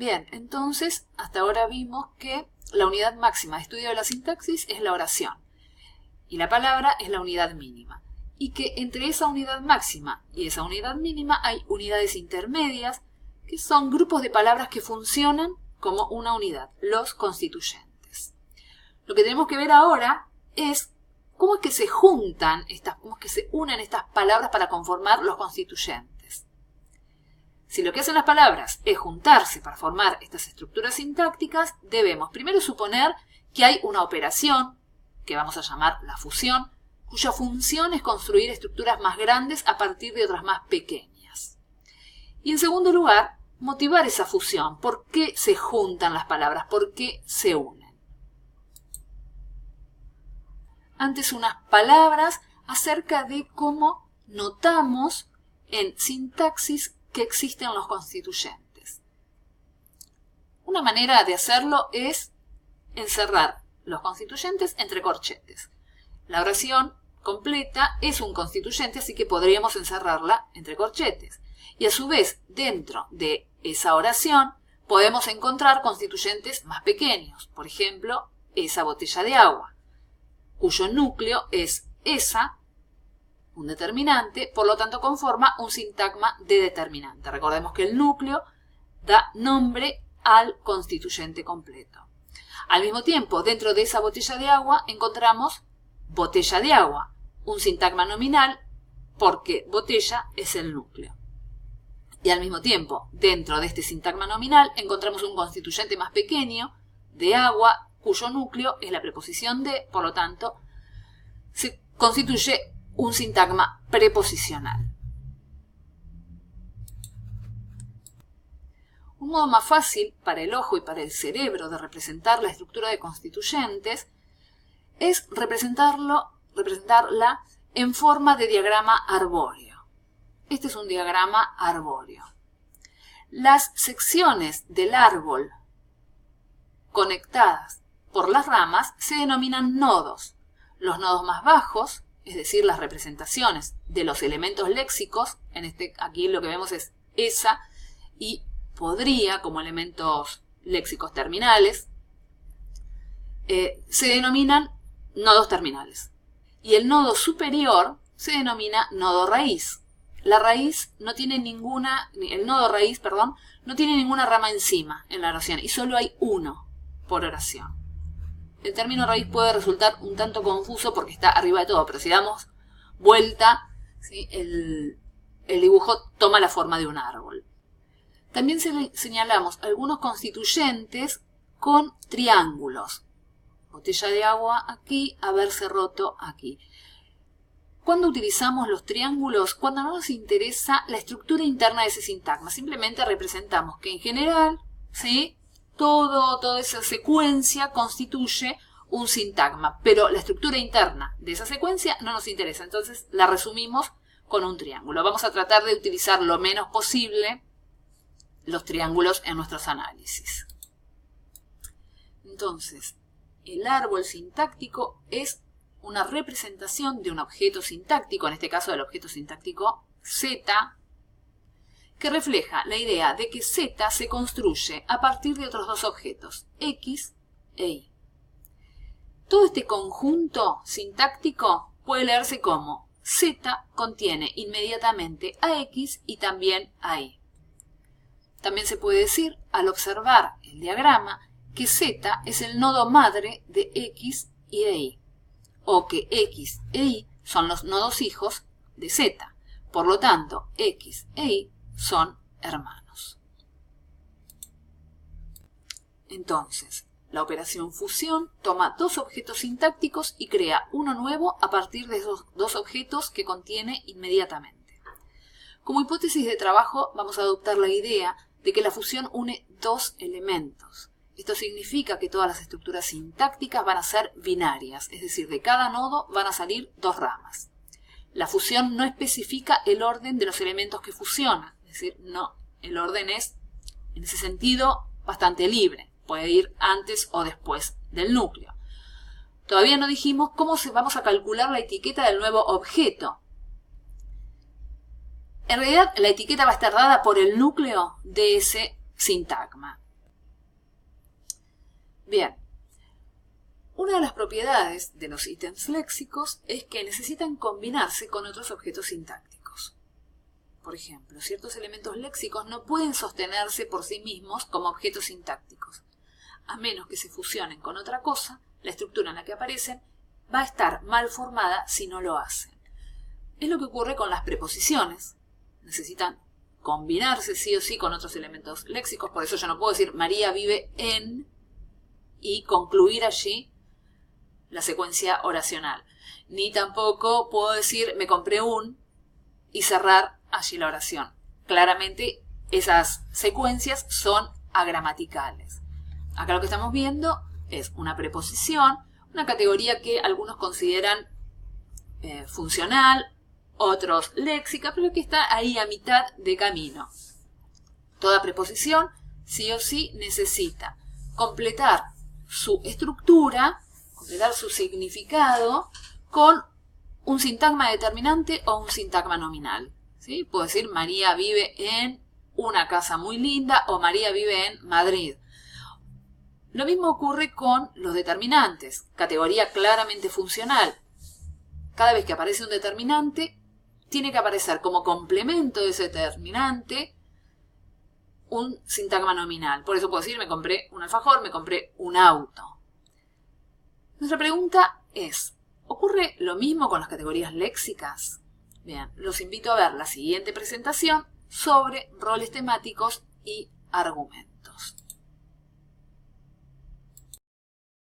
Bien, entonces hasta ahora vimos que la unidad máxima de estudio de la sintaxis es la oración y la palabra es la unidad mínima. Y que entre esa unidad máxima y esa unidad mínima hay unidades intermedias que son grupos de palabras que funcionan como una unidad, los constituyentes. Lo que tenemos que ver ahora es cómo es que se juntan cómo es que se unen estas palabras para conformar los constituyentes. Si lo que hacen las palabras es juntarse para formar estas estructuras sintácticas, debemos primero suponer que hay una operación, que vamos a llamar la fusión, cuya función es construir estructuras más grandes a partir de otras más pequeñas. Y en segundo lugar, motivar esa fusión. ¿Por qué se juntan las palabras? ¿Por qué se unen? Antes unas palabras acerca de cómo notamos en sintaxis que existen los constituyentes. Una manera de hacerlo es encerrar los constituyentes entre corchetes. La oración completa es un constituyente, así que podríamos encerrarla entre corchetes. Y a su vez, dentro de esa oración, podemos encontrar constituyentes más pequeños. Por ejemplo, esa botella de agua, cuyo núcleo es esa, un determinante, por lo tanto conforma un sintagma de determinante. Recordemos que el núcleo da nombre al constituyente completo. Al mismo tiempo, dentro de esa botella de agua encontramos botella de agua, un sintagma nominal porque botella es el núcleo. Y al mismo tiempo, dentro de este sintagma nominal encontramos un constituyente más pequeño de agua cuyo núcleo es la preposición de, por lo tanto, se constituye un sintagma preposicional. Un modo más fácil para el ojo y para el cerebro de representar la estructura de constituyentes es representarla en forma de diagrama arbóreo. Este es un diagrama arbóreo. Las secciones del árbol conectadas por las ramas se denominan nodos. Los nodos más bajos, es decir, las representaciones de los elementos léxicos, aquí lo que vemos es esa y podría como elementos léxicos terminales, se denominan nodos terminales. Y el nodo superior se denomina nodo raíz. La raíz no tiene el nodo raíz, perdón, no tiene ninguna rama encima en la oración y solo hay uno por oración. El término raíz puede resultar un tanto confuso porque está arriba de todo, pero si damos vuelta, ¿sí?, el dibujo toma la forma de un árbol. También señalamos algunos constituyentes con triángulos. Botella de agua aquí, haberse roto aquí. ¿Cuándo utilizamos los triángulos? Cuando no nos interesa la estructura interna de ese sintagma. Simplemente representamos que en general, ¿sí?, toda esa secuencia constituye un sintagma, pero la estructura interna de esa secuencia no nos interesa, entonces la resumimos con un triángulo. Vamos a tratar de utilizar lo menos posible los triángulos en nuestros análisis. Entonces, el árbol sintáctico es una representación de un objeto sintáctico, en este caso del objeto sintáctico Z, que refleja la idea de que Z se construye a partir de otros dos objetos, X e Y. Todo este conjunto sintáctico puede leerse como Z contiene inmediatamente a X y también a Y. También se puede decir, al observar el diagrama, que Z es el nodo madre de X y de Y, o que X e Y son los nodos hijos de Z. Por lo tanto, X e Y son hermanos. Entonces, la operación fusión toma dos objetos sintácticos y crea uno nuevo a partir de esos dos objetos que contiene inmediatamente. Como hipótesis de trabajo vamos a adoptar la idea de que la fusión une dos elementos. Esto significa que todas las estructuras sintácticas van a ser binarias, es decir, de cada nodo van a salir dos ramas. La fusión no especifica el orden de los elementos que fusionan, es decir, no, el orden es, en ese sentido, bastante libre, puede ir antes o después del núcleo. Todavía no dijimos cómo vamos a calcular la etiqueta del nuevo objeto. En realidad, la etiqueta va a estar dada por el núcleo de ese sintagma. Bien, una de las propiedades de los ítems léxicos es que necesitan combinarse con otros objetos sintácticos. Por ejemplo, ciertos elementos léxicos no pueden sostenerse por sí mismos como objetos sintácticos. A menos que se fusionen con otra cosa, la estructura en la que aparecen va a estar mal formada si no lo hacen. Es lo que ocurre con las preposiciones. Necesitan combinarse sí o sí con otros elementos léxicos. Por eso yo no puedo decir María vive en y concluir allí la secuencia oracional. Ni tampoco puedo decir me compré un y cerrar allí la oración. Claramente esas secuencias son agramaticales. Acá lo que estamos viendo es una preposición, una categoría que algunos consideran funcional, otros léxica, pero que está ahí a mitad de camino. Toda preposición sí o sí necesita completar su estructura, completar su significado con un sintagma determinante o un sintagma nominal. ¿Sí? Puedo decir María vive en una casa muy linda o María vive en Madrid. Lo mismo ocurre con los determinantes, categoría claramente funcional. Cada vez que aparece un determinante, tiene que aparecer como complemento de ese determinante un sintagma nominal. Por eso puedo decir me compré un alfajor, me compré un auto. Nuestra pregunta es, ¿ocurre lo mismo con las categorías léxicas? Bien, los invito a ver la siguiente presentación sobre roles temáticos y argumentos.